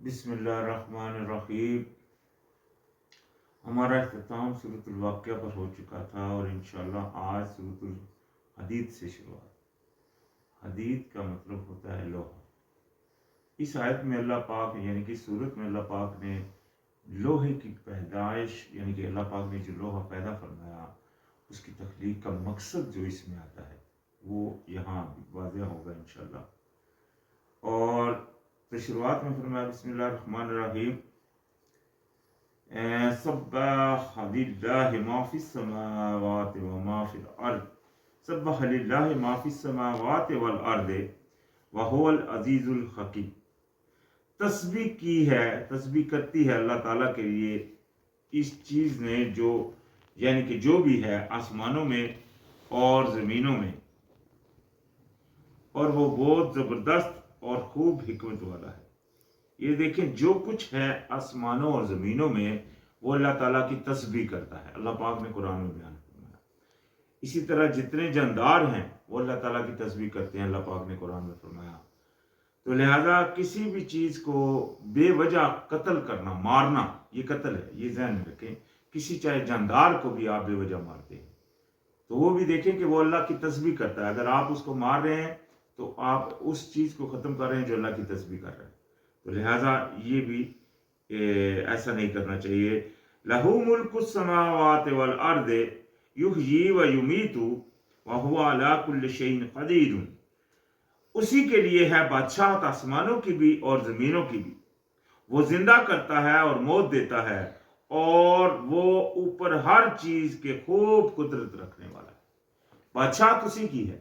بسم اللہ الرحمن الرحیم۔ ہمارا اختتام سورۃ الواقعہ پر ہو چکا تھا اور انشاءاللہ آج سورۃ الحدید سے شروعات۔ حدید کا مطلب ہوتا ہے لوہا۔ اس آیت میں اللہ پاک یعنی کہ سورت میں اللہ پاک نے لوہے کی پیدائش یعنی کہ اللہ پاک نے جو لوہا پیدا فرمایا اس کی تخلیق کا مقصد جو اس میں آتا ہے وہ یہاں واضح ہوگا انشاءاللہ۔ اور تو شروعات میں فرمایا بسم اللہ الرحمن الرحیم، سبح للہ ما فی السماوات وما فی الارض، سبح للہ ما فی السماوات والارض وہو العزیز الحکیم۔ تسبیح کی ہے، تسبیح کرتی ہے اللہ تعالیٰ کے لیے اس چیز نے جو یعنی کہ جو بھی ہے آسمانوں میں اور زمینوں میں، اور وہ بہت زبردست اور خوب حکمت والا ہے۔ یہ دیکھیں جو کچھ ہے آسمانوں اور زمینوں میں وہ اللہ تعالیٰ کی تسبیح کرتا ہے، اللہ پاک نے قرآن میں بیان فرمایا۔ اسی طرح جتنے جاندار ہیں وہ اللہ تعالیٰ کی تسبیح کرتے ہیں، اللہ پاک نے قرآن میں فرمایا۔ تو لہذا کسی بھی چیز کو بے وجہ قتل کرنا، مارنا، یہ قتل ہے، یہ ذہن میں رکھیں۔ کسی چاہے جاندار کو بھی آپ بے وجہ مارتے ہیں تو وہ بھی دیکھیں کہ وہ اللہ کی تسبیح کرتا ہے۔ اگر آپ اس کو مار رہے ہیں تو آپ اس چیز کو ختم کر رہے ہیں جو اللہ کی تسبیح کر رہے ہیں۔ تو لہٰذا یہ بھی ایسا نہیں کرنا چاہیے۔ لہو ملک السماوات والارض یحیی و یمیت وہو علی کل شیء قدیر۔ اسی کے لیے ہے بادشاہت آسمانوں کی بھی اور زمینوں کی بھی، وہ زندہ کرتا ہے اور موت دیتا ہے اور وہ اوپر ہر چیز کے خوب قدرت رکھنے والا ہے۔ بادشاہت اسی کی ہے۔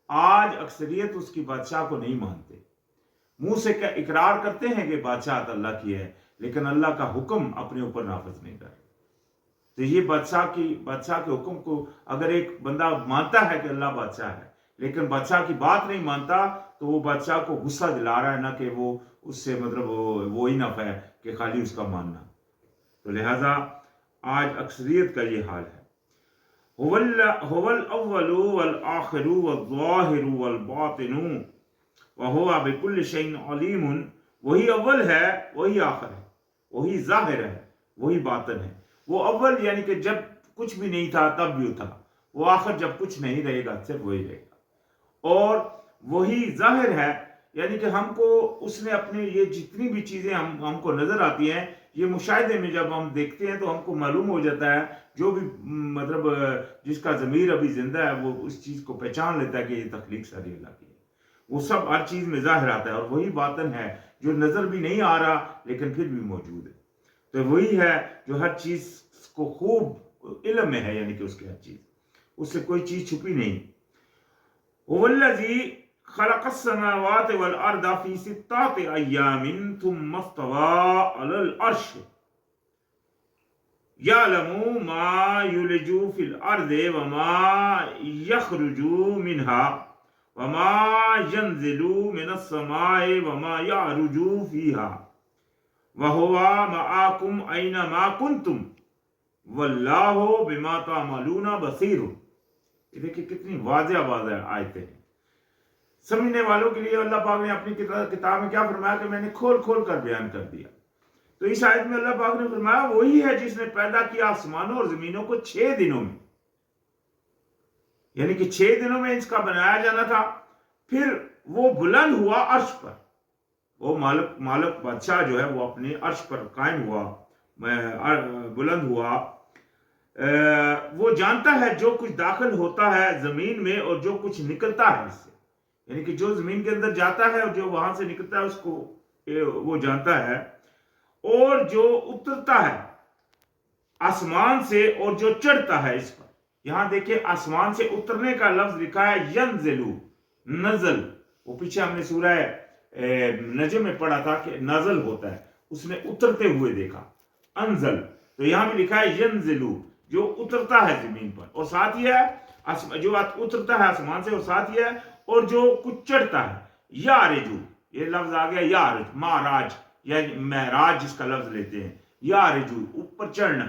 آج اکثریت اس کی بادشاہ کو نہیں مانتے، منہ سے اقرار کرتے ہیں کہ بادشاہت اللہ کی ہے لیکن اللہ کا حکم اپنے اوپر نافذ نہیں کر رہے۔ تو یہ بادشاہ کے حکم کو اگر ایک بندہ مانتا ہے کہ اللہ بادشاہ ہے لیکن بادشاہ کی بات نہیں مانتا تو وہ بادشاہ کو غصہ دلا رہا ہے، نہ کہ وہ اس سے مطلب وہی نفع ہے کہ خالی اس کا ماننا۔ تو لہٰذا آج اکثریت کا یہ حال ہے۔ هو الاول والآخر والظاہر والباطن وہو بکل شیء علیم۔ وہی اول ہے، وہی آخر ہے، وہی ظاہر ہے، وہی باطن ہے۔ وہ اول یعنی کہ جب کچھ بھی نہیں تھا تب بھی تھا، وہ آخر جب کچھ نہیں رہے گا صرف وہی رہے گا، اور وہی ظاہر ہے یعنی کہ ہم کو اس نے اپنے یہ جتنی بھی چیزیں ہم کو نظر آتی ہیں، یہ مشاہدے میں جب ہم دیکھتے ہیں تو ہم کو معلوم ہو جاتا ہے، جو بھی مطلب جس کا ضمیر ابھی زندہ ہے وہ اس چیز کو پہچان لیتا ہے کہ یہ تخلیق ساری اللہ کی ہے۔ وہ سب ہر چیز میں ظاہر آتا ہے، اور وہی باطن ہے جو نظر بھی نہیں آ رہا لیکن پھر بھی موجود ہے۔ تو وہی ہے جو ہر چیز کو خوب علم میں ہے، یعنی کہ اس کی ہر چیز، اس سے کوئی چیز چھپی نہیں۔ هو الذی خلق السماوات والارض فی ستۃ ایام ثم استوى علی العرش یعلم ما یلج فی الارض وما یخرج منها وما ينزل من السماء وما يعرج فيها وهو معكم أينما كنتم والله بما تعملون بصير۔ یہ دیکھیں کتنی واضح آیتیں ہیں۔ سمجھنے والوں کے لیے اللہ پاک نے اپنی کتاب میں کیا فرمایا کہ میں نے کھول کھول کر بیان کر دیا۔ تو اس آیت میں اللہ پاک نے فرمایا وہی ہے جس نے پیدا کیا آسمانوں اور زمینوں کو 6 دنوں میں، یعنی کہ 6 دنوں میں اس کا بنایا جانا تھا۔ پھر وہ بلند ہوا عرش پر، وہ مالک بادشاہ جو ہے وہ اپنے عرش پر قائم ہوا، بلند ہوا۔ وہ جانتا ہے جو کچھ داخل ہوتا ہے زمین میں اور جو کچھ نکلتا ہے اس سے، یعنی کہ جو زمین کے اندر جاتا ہے اور جو وہاں سے نکلتا ہے اس کو وہ جانتا ہے، اور جو اترتا ہے آسمان سے اور جو چڑھتا ہے اس پر۔ یہاں دیکھیں آسمان سے اترنے کا لفظ لکھا ہے ینزلو، نزل۔ وہ پیچھے ہم نے سورہ نجم میں پڑھا تھا کہ نازل ہوتا ہے، اس نے اترتے ہوئے دیکھا، انزل۔ تو یہاں بھی لکھا ہے ینزلو، جو اترتا ہے زمین پر، اور ساتھ یہ ہے جو اترتا ہے آسمان سے، اور ساتھ یہ ہے اور جو کچھ چڑھتا ہے، یارجو، یہ لفظ آ گیا یارج، معراج یا معراج جس کا لفظ لیتے ہیں، یارجو اوپر چڑھنا،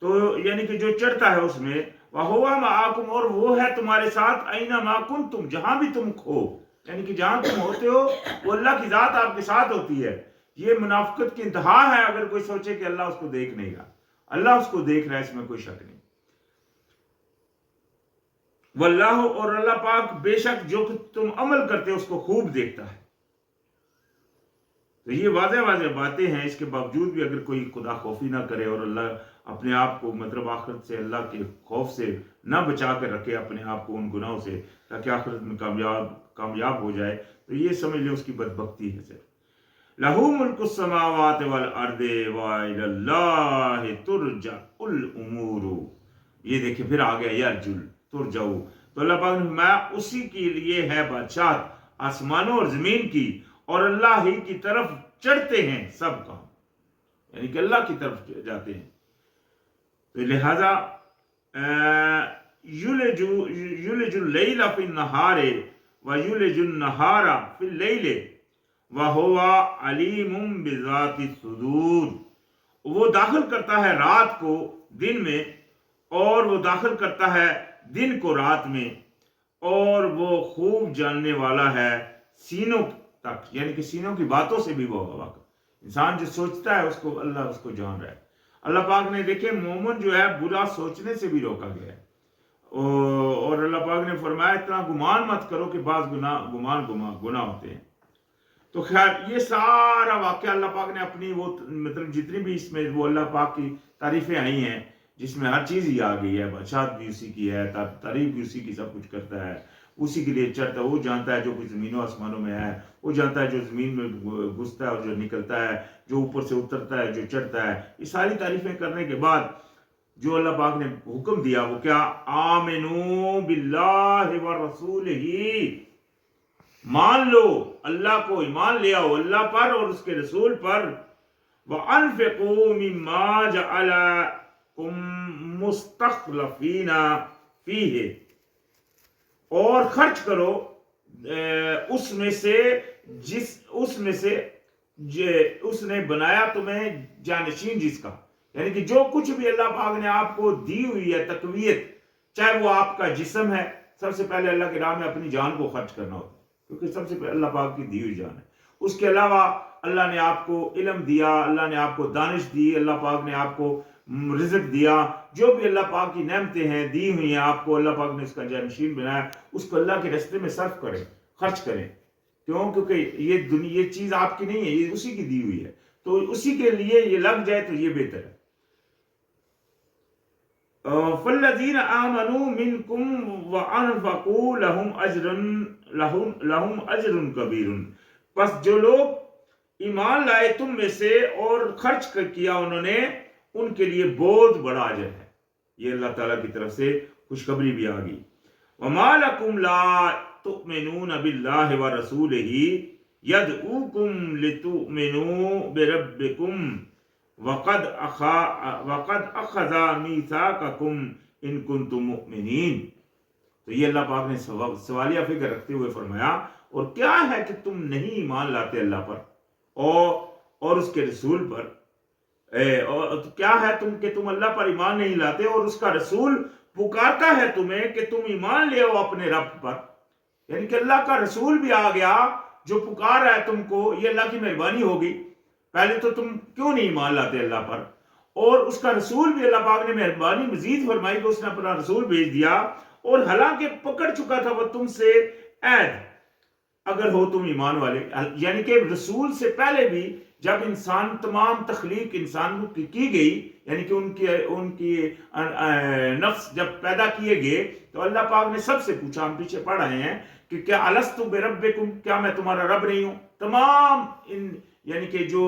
تو یعنی کہ جو چڑھتا ہے اس میں، وَهُوَ مَعَكُمْ، اور وہ ہے تمہارے ساتھ، اَيْنَمَا كُنْتُمْ، جہاں بھی تم ہو، یعنی کہ جہاں تم ہوتے ہو وہ اللہ کی ذات آپ کے ساتھ ہوتی ہے۔ یہ منافقت کی انتہا ہے اگر کوئی سوچے کہ اللہ اس کو دیکھ نہیں رہا. اللہ اس کو دیکھ رہا ہے، اس میں کوئی شک نہیں. واللہ، اور اللہ پاک بے شک جو تم عمل کرتے ہو اس کو خوب دیکھتا ہے. تو یہ واضح واضح باتیں ہیں. اس کے باوجود بھی اگر کوئی خدا خوفی نہ کرے اور اللہ اپنے آپ کو مطلب آخرت سے اللہ کے خوف سے نہ بچا کر رکھے اپنے آپ کو ان گناہوں سے تاکہ آخرت میں کامیاب ہو جائے، تو یہ سمجھ لیں اس کی بدبختی ہے. صرف لہو ملک السماوات والارض وإلی اللہ ترجع الامور. یہ دیکھیں پھر آ گیا یرجل ترجعو. تو اللہ پاک نے فرمایا اسی کے لیے ہے بادشاہت آسمانوں اور زمین کی، اور اللہ ہی کی طرف چڑھتے ہیں سب کام، یعنی کہ اللہ کی طرف جاتے ہیں. تو لہذا یولج اللیل فی النہار ویولج النہار فی اللیل وَهُوَ عَلِيمٌ بِذَاتِ الصُّدُورِ. وہ داخل کرتا ہے رات کو دن میں، اور وہ داخل کرتا ہے دن کو رات میں، اور وہ خوب جاننے والا ہے سینوں تک، یعنی کہ سینوں کی باتوں سے بھی وہ واقف. انسان جو سوچتا ہے اس کو اللہ اس کو جان رہا ہے. اللہ پاک نے دیکھے مومن جو ہے برا سوچنے سے بھی روکا گیا ہے، اور اللہ پاک نے فرمایا اتنا گمان مت کرو کہ بعض گناہ ہوتے ہیں. تو خیر یہ سارا واقعہ اللہ پاک نے اپنی وہ مطلب جتنی بھی اس میں وہ اللہ پاک کی تعریفیں آئی ہیں جس میں ہر چیز ہی آ گئی ہے. بادشاہت بھی اسی کی ہے، تعریف بھی اسی کی، سب کچھ کرتا ہے، اسی کے لیے چڑھتا ہے. وہ جانتا ہے جو کچھ زمینوں آسمانوں میں ہے، وہ جانتا ہے جو زمین میں گھستا ہے اور جو نکلتا ہے، جو اوپر سے اترتا ہے، جو چڑھتا ہے. یہ ساری تعریفیں کرنے کے بعد جو اللہ پاک نے حکم دیا وہ کیا؟ آمنو باللہ ورسولہ، مان لو اللہ کو، ایمان لے آؤ اللہ پر اور اس کے رسول پر. وَأَنفِقُوا مِمَّا جَعَلَكُم مُسْتَخْلَفِينَ فِيهِ، اور خرچ کرو اس میں سے اس نے بنایا تمہیں جانشین جس کا، یعنی کہ جو کچھ بھی اللہ پاک نے آپ کو دی ہوئی ہے تقویت، چاہے وہ آپ کا جسم ہے. سب سے پہلے اللہ کے راہ میں اپنی جان کو خرچ کرنا ہوتا ہے کیونکہ سب سے پہلے اللہ پاک کی دی ہوئی جان ہے. اس کے علاوہ اللہ نے آپ کو علم دیا، اللہ نے آپ کو دانش دی، اللہ پاک نے آپ کو رزق دیا. جو بھی اللہ پاک کی نعمتیں ہیں دی ہوئی ہیں آپ کو، اللہ پاک نے اس کا جانشین بنایا. اس کو اللہ کے راستے میں صرف کریں، خرچ کریں. کیوں؟ کیونکہ یہ چیز آپ کی نہیں ہے، یہ اسی کی دی ہوئی ہے. تو اسی کے لیے یہ لگ جائے تو یہ بہتر ہے. فالذین آمنوا منکم وانفقوا لہم اجر کبیر. پس جو لوگ ایمان لائے تم میں سے اور خرچ کیا انہوں نے، ان کے لیے بہت بڑا اجر ہے. یہ اللہ تعالیٰ کی طرف سے خوشخبری بھی آ گئی. وما لکم لا تؤمنون باللہ ورسولہ یدعوکم لتؤمنوا بربکم وقد اخذ میثاقکم ان کنتم مؤمنین. تو یہ اللہ پاک نے سوالیہ فکر رکھتے ہوئے فرمایا اور کیا ہے کہ تم نہیں ایمان لاتے اللہ پر اور اس کے رسول پر. اور کیا ہے کہ تم اللہ پر ایمان نہیں لاتے اور اس کا رسول پکارتا ہے تمہیں کہ تم ایمان لے آؤ اپنے رب پر. یعنی کہ اللہ کا رسول بھی آ گیا جو پکار رہا ہے تم کو. یہ اللہ کی مہربانی ہوگی. پہلے تو تم کیوں نہیں ایمان لاتے اللہ پر، اور اس کا رسول بھی اللہ پاک نے مہربانی مزید فرمائی کہ اس نے اپنا رسول بھیج دیا. اور حالانکہ پکڑ چکا تھا وہ تم سے عہد، اگر ہو تم ایمان والے. یعنی کہ رسول سے پہلے بھی جب انسان تمام تخلیق انسان کی گئی، یعنی کہ ان کی نفس جب پیدا کیے گئے تو اللہ پاک نے سب سے پوچھا. ہم پیچھے پڑھ رہے ہیں کہ کیا الستو بربکم، کیا میں تمہارا رب نہیں ہوں. تمام یعنی کہ جو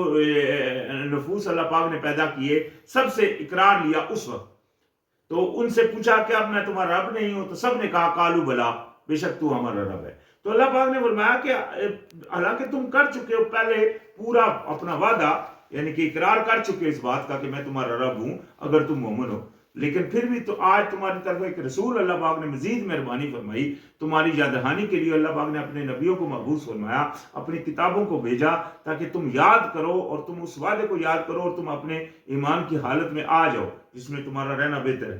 نفوس اللہ پاک نے پیدا کیے سب سے اقرار لیا اس وقت. تو ان سے پوچھا کہ اب میں تمہارا رب نہیں ہوں، تو سب نے کہا کالو بلا، بے شک تو ہمارا رب ہے. تو اللہ پاک نے فرمایا کہ حالانکہ تم کر چکے ہو پہلے پورا اپنا وعدہ، یعنی کہ اقرار کر چکے اس بات کا کہ میں تمہارا رب ہوں اگر تم مومن ہو، لیکن پھر بھی تو آج تمہاری طرف ایک رسول اللہ پاک نے مزید مہربانی فرمائی تمہاری یاد دہانی کے لیے. اللہ پاک نے اپنے نبیوں کو مبعوث فرمایا، اپنی کتابوں کو بھیجا تاکہ تم یاد کرو اور تم اس وعدے کو یاد کرو اور تم اپنے ایمان کی حالت میں آ جاؤ جس میں تمہارا رہنا بہتر ہے.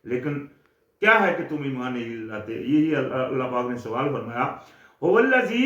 لیکن کیا ہے کہ تم ایمان نہیں لاتے. یہی اللہ پاک نے سوال فرمایا. هو الذی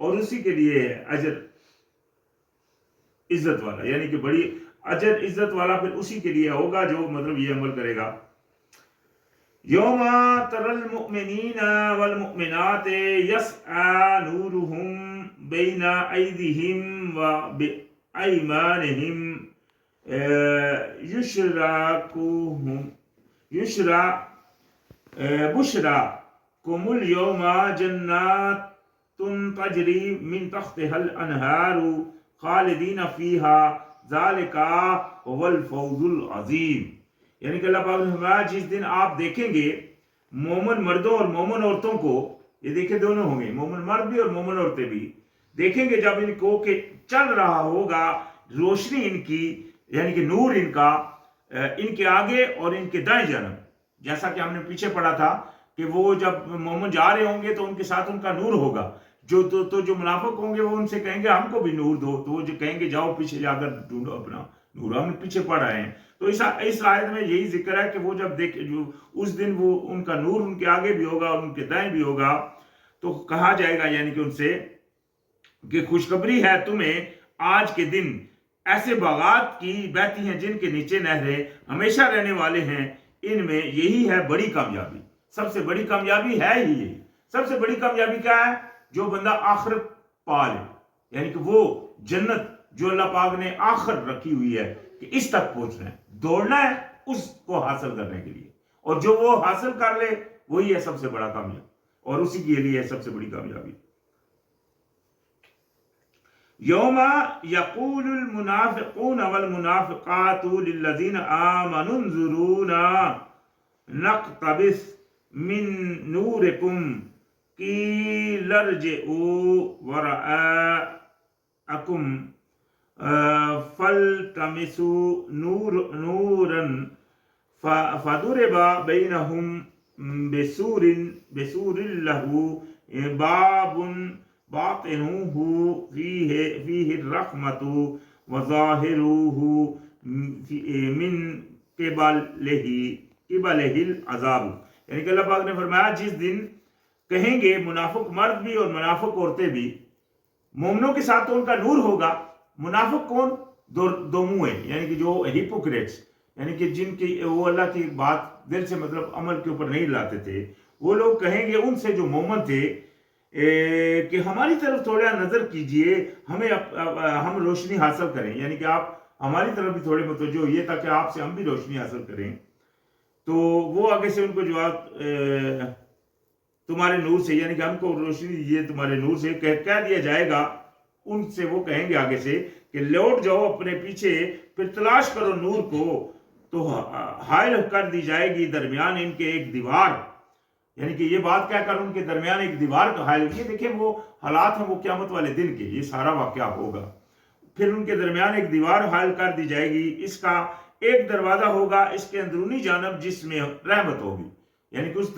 اور اسی کے لیے ہے اجر عزت والا، یعنی کہ بڑی اجر عزت والا پھر اسی کے لیے ہوگا جو مطلب یہ عمل کرے گا. یوم تر المؤمنین والمؤمنات یسعی نورہم بین ایدیہم و بایمانہم بشراکم اليوم جنات تجری من تحتها الانہار خالدین فیہا ذالک هو الفوز العظیم. یعنی کہ اللہ پاک نے فرمایا جس دن آپ دیکھیں گے مومن مردوں اور مومن عورتوں کو، یہ دیکھیں دونوں ہوں گے، مومن مرد بھی اور مومن عورتیں بھی دیکھیں گے جب ان کو کہ چل رہا ہوگا روشنی ان کی، یعنی کہ نور ان کا ان کے آگے اور ان کے دائیں جانب. جیسا کہ ہم نے پیچھے پڑھا تھا کہ وہ جب مومن جا رہے ہوں گے تو ان کے ساتھ ان کا نور ہوگا، جو منافق ہوں گے وہ ان سے کہیں گے ہم کو بھی نور دو، تو وہ جو کہیں گے جاؤ پیچھے جا کر ڈھونڈو اپنا نور. ہم نے پیچھے پڑھ رہے ہیں. تو اس آیت میں یہی ذکر ہے کہ وہ جب اس دن وہ ان کا نور ان کے آگے بھی ہوگا اور ان کے دائیں بھی ہوگا، تو کہا جائے گا یعنی کہ ان سے کہ خوشخبری ہے تمہیں آج کے دن ایسے باغات کی بہتی ہیں جن کے نیچے نہریں ہمیشہ رہنے والے ہیں، ان میں یہی ہے بڑی کامیابی. سب سے بڑی کامیابی ہے ہی یہی. سب سے بڑی کامیابی کیا ہے؟ جو بندہ آخرت پا لے، یعنی کہ وہ جنت جو اللہ پاک نے آخر رکھی ہوئی ہے کہ اس تک پہنچنا ہے، دوڑنا ہے اس کو حاصل کرنے کے لیے، اور جو وہ حاصل کر لے وہی ہے سب سے بڑا کامیاب، اور اسی کے لیے ہے سب سے بڑی کامیابی. یوم یقول المنافقون والمنافقات للذین آمنوا انظرونا نقتبس من نورکم قیل ارجعوا وراءکم فالتمسوا نورا فضرب بینہم بسور لہ باب باطنہ فیہ الرحمۃ وظاہرہ من قبلہ العذاب. یعنی کہ اللہ پاک نے فرمایا جس دن کہیں گے منافق مرد بھی اور منافق عورتیں بھی، مومنوں کے ساتھ تو ان کا نور ہوگا. منافق کون؟ دو منہ ہیں، یعنی کہ جو ہیپوکریٹس، یعنی کہ جن کی وہ اللہ کی بات دل سے مطلب عمل کے اوپر نہیں لاتے تھے، وہ لوگ کہیں گے ان سے جو مومن تھے کہ ہماری طرف تھوڑا نظر کیجئے، ہم روشنی حاصل کریں، یعنی کہ آپ ہماری طرف بھی تھوڑے متوجہ ہوئیے تاکہ آپ سے ہم بھی روشنی حاصل کریں. تو وہ آگے سے ان کو جواب تمہارے نور سے، یعنی کہ ہم کو روشنی دیجیے تمہارے نور سے کہہ دیا جائے گا. ان سے وہ کہیں گے آگے سے کہ لوٹ جاؤ اپنے پیچھے، پھر تلاش کرو نور کو، تو حائل کر دی جائے گی درمیان ان کے ایک دیوار. یعنی کہ یہ بات کہہ کر ان کے درمیان ایک دیوار کا حائل کی. دیکھیں وہ حالات ہیں وہ قیامت والے دن کے، یہ سارا واقعہ ہوگا. پھر ان کے درمیان ایک دیوار حائل کر دی جائے گی، اس کا ایک دروازہ ہوگا اس کے اندرونی جانب جس میں رحمت ہوگی، یعنی کہ اس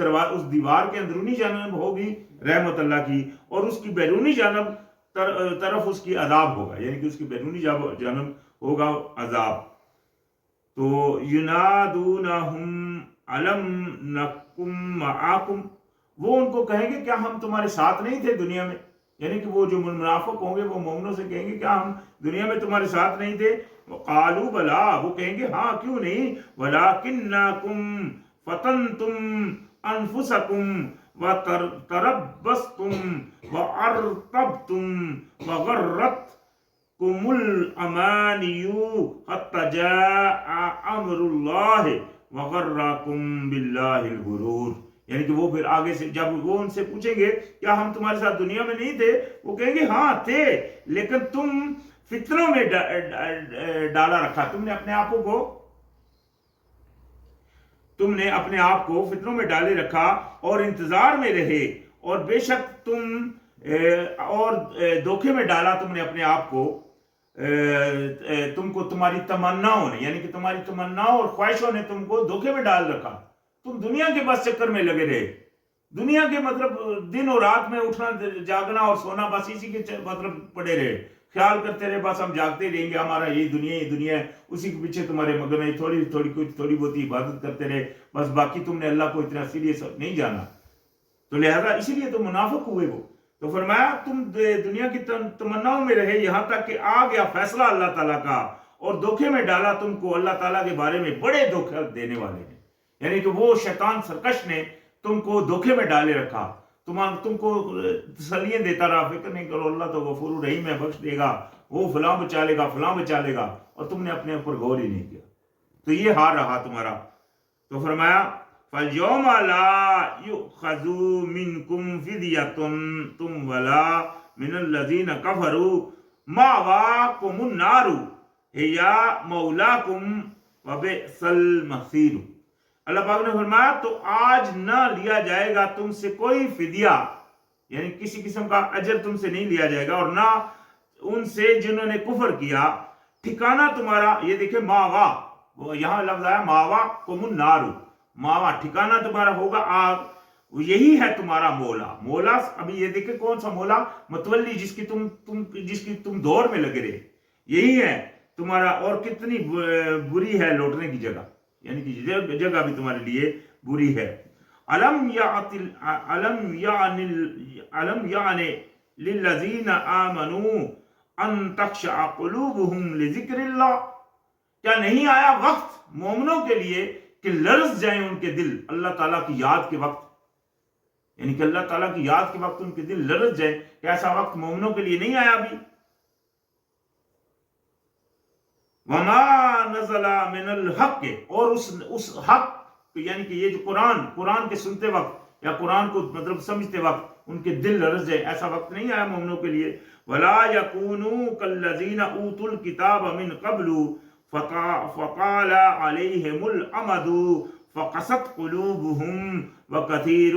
دیوار کے اندرونی جانب ہوگی رحمت اللہ کی، اور اس کی بیرونی جانب طرف اس کی عذاب ہوگا، یعنی کہ اس کی بیرونی جانب ہوگا عذاب. تو ینادونہم علم نکم معاکم، وہ ان کو کہیں گے کیا ہم تمہارے ساتھ نہیں تھے دنیا میں؟ یعنی کہ وہ جو منافق ہوں گے وہ مومنوں سے کہیں گے کیا ہم دنیا میں تمہارے ساتھ نہیں تھے؟ قالوا بلا، وہ کہیں گے ہاں کیوں نہیں، ولکنکم فتنتم انفسکم وتربصتم وارتبتم وغرتکم الامانی حتی جاء امر اللہ وغرکم باللہ الغرور. یعنی کہ وہ پھر آگے سے جب وہ ان سے پوچھیں گے کیا ہم تمہارے ساتھ دنیا میں نہیں تھے، وہ کہیں گے ہاں تھے، لیکن تم فتنوں میں ڈالا رکھا، تم نے اپنے آپ کو فتنوں میں ڈالے رکھا اور انتظار میں رہے، اور بے شک تم اور دھوکے میں ڈالا تم نے اپنے آپ کو، تم کو تمہاری تمناؤں نے، یعنی کہ تمہاری تمناؤں اور خواہشوں نے تم کو دھوکے میں ڈال رکھا. تم دنیا کے بس چکر میں لگے رہے، دنیا کے مطلب دن اور رات میں اٹھنا جاگنا اور سونا، بس اسی کے مطلب پڑے رہے، خیال کرتے رہے بس ہم جاگتے رہیں گے، ہمارا یہی دنیا ہے، اسی کے پیچھے تمہارے مگر نہیں، تھوڑی بہت عبادت کرتے رہے، بس باقی تم نے اللہ کو اتنا سیریس نہیں جانا. تو لہذا اسی لیے تو منافق ہوئے وہ. تو فرمایا تم دنیا کی تمناؤں میں رہے یہاں تک کہ آ گیا فیصلہ اللہ تعالیٰ کا اور دھوکے میں ڈالا تم کو اللہ تعالیٰ کے بارے میں بڑے دھوکے دینے والے ہیں، یعنی کہ وہ شیطان سرکش نے تم کو دھوکے میں ڈالے رکھا، تم کو تسلیاں دیتا رہا، فکر نہیں کرو اللہ تو غفور رحیم ہے، بخش دے گا، وہ فلاں بچا لے گا، فلاں بچا لے گا، اور تم نے اپنے اوپر غور ہی نہیں کیا، تو یہ ہار رہا تمہارا۔ تو فرمایا فَالْيَوْمَ لَا يُؤْخَذُ مِنْكُمْ فِدْيَةٌ تُمْ وَلَا مِنَ الَّذِينَ كَفَرُوا مَأْوَاكُمُ النَّارُ هِيَ مَوْلَاكُمْ وَبِئْسَ الْمَصِيرُ۔ اللہ پاک نے فرمایا تو آج نہ لیا جائے گا تم سے کوئی فدیہ، یعنی کسی قسم کا اجر تم سے نہیں لیا جائے گا، اور نہ ان سے جنہوں نے کفر کیا، ٹھکانہ تمہارا، یہ دیکھیں ماوا، یہاں لفظ آیا ماوا کم النار، ماوا ٹھکانہ تمہارا ہوگا آگ، یہی ہے تمہارا مولا۔ مولا ابھی یہ دیکھیں کون سا مولا، متولی، جس کی تم دور میں لگے رہے، یہی ہے تمہارا، اور کتنی بری ہے لوٹنے کی جگہ، یعنی کہ جگہ بھی تمہارے لیے بری ہے۔ علم یعنی للذین آمنوا ان تخشع قلوبہم لذکر اللہ، کیا نہیں آیا وقت مومنوں کے لیے کہ لرز جائیں ان کے دل اللہ تعالیٰ کی یاد کے وقت، یعنی کہ اللہ تعالیٰ کی یاد کے وقت ان کے دل لرز جائیں، کہ ایسا وقت مومنوں کے لیے نہیں آیا ابھی۔ وما نزل من الحق، اور اس حق، یعنی کہ یہ جو قرآن کے سنتے وقت یا قرآن کو مطلب سمجھتے وقت ان کے دل لرز جائے، ایسا وقت نہیں آیا مومنوں کے لیے۔ ولا يكونوا كالذين اوتوا الكتاب من قبل فطال عليهم الامد فقست قلوبهم وكثير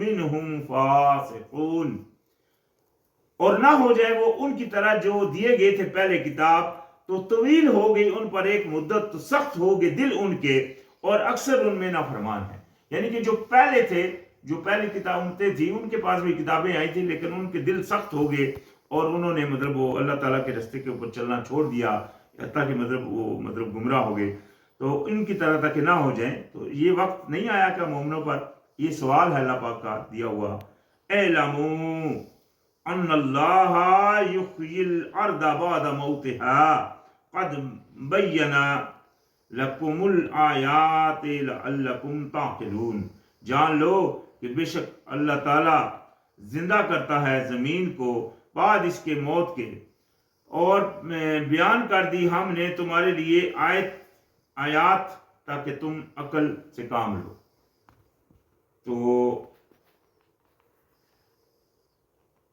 منهم فاسقون، اور نہ ہو جائے وہ ان کی طرح جو دیے گئے تھے پہلے کتاب، تو طویل ہو گئی ان پر ایک مدت، تو سخت ہو گئے دل ان کے، اور اکثر ان میں نافرمان ہیں۔ یعنی کہ جو پہلے تھے، جو پہلی کتابیں تھی، ان کے پاس بھی کتابیں آئی تھی، لیکن ان کے دل سخت ہو گئے، اور انہوں نے مطلب وہ اللہ تعالیٰ کے راستے کے اوپر چلنا چھوڑ دیا، حتیٰ کہ وہ گمراہ ہو گئے۔ تو ان کی طرح تک نہ ہو جائیں، تو یہ وقت نہیں آیا کیا مومنوں پر؟ یہ سوال ہے اللہ پاک کا دیا ہوا۔ اعلموا ان اللہ یحیی الارض بعد موتها قد بینا لکم الآیات لعلکم تعقلون، جان لو کہ بے شک اللہ تعالیٰ زندہ کرتا ہے زمین کو بعد اس کے موت کے، اور بیان کر دی ہم نے تمہارے لیے آیات تاکہ تم عقل سے کام لو۔ تو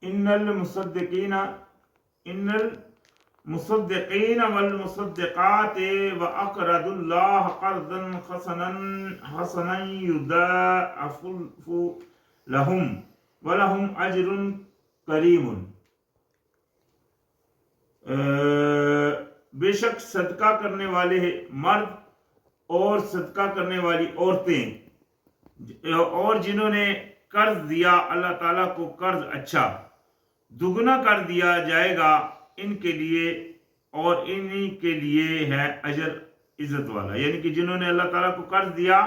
ان المصدقین والمصدقات واقرضوا اللہ قرضا حسنا یضاعف لهم ولهم اجر کریم، بے شک صدقہ کرنے والے مرد اور صدقہ کرنے والی عورتیں، اور جنہوں نے قرض دیا اللہ تعالیٰ کو قرض اچھا، دگنا کر دیا جائے گا ان کے لیے، اور انہی کے لیے ہے اجر عزت والا۔ یعنی کہ جنہوں نے اللہ تعالیٰ کو قرض دیا،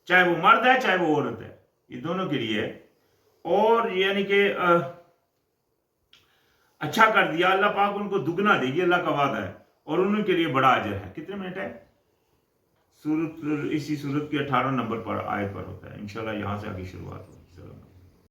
چاہے وہ مرد ہے چاہے وہ عورت ہے، یہ دونوں کے لیے ہے، اور یعنی کہ اچھا کر دیا، اللہ پاک ان کو دگنا دے گی، اللہ کا وعدہ ہے، اور ان کے لیے بڑا اجر ہے۔ کتنے منٹ ہے؟ اسی سورت کے 18 نمبر پر آیت پر ہوتا ہے، انشاءاللہ یہاں سے آگے شروعات ہوگی۔